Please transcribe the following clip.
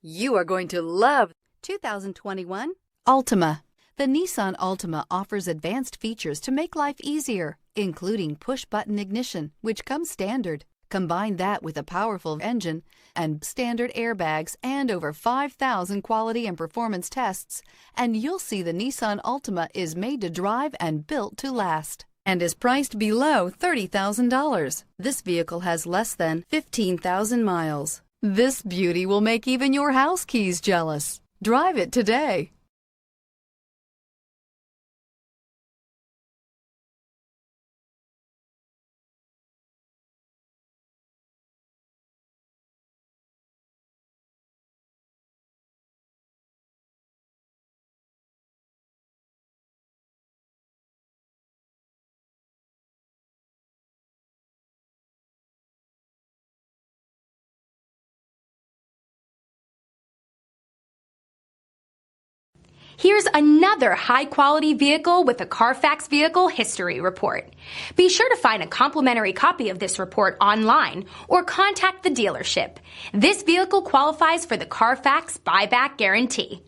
You are going to love 2021 Altima. The Nissan Altima offers advanced features to make life easier, including push-button ignition, which comes standard. Combine that with a powerful engine and standard airbags and over 5,000 quality and performance tests, and you'll see the Nissan Altima is made to drive and built to last, and is priced below $30,000. This vehicle has less than 15,000 miles. This beauty will make even your house keys jealous. Drive it today. Here's another high-quality vehicle with a Carfax Vehicle History Report. Be sure to find a complimentary copy of this report online or contact the dealership. This vehicle qualifies for the Carfax Buyback Guarantee.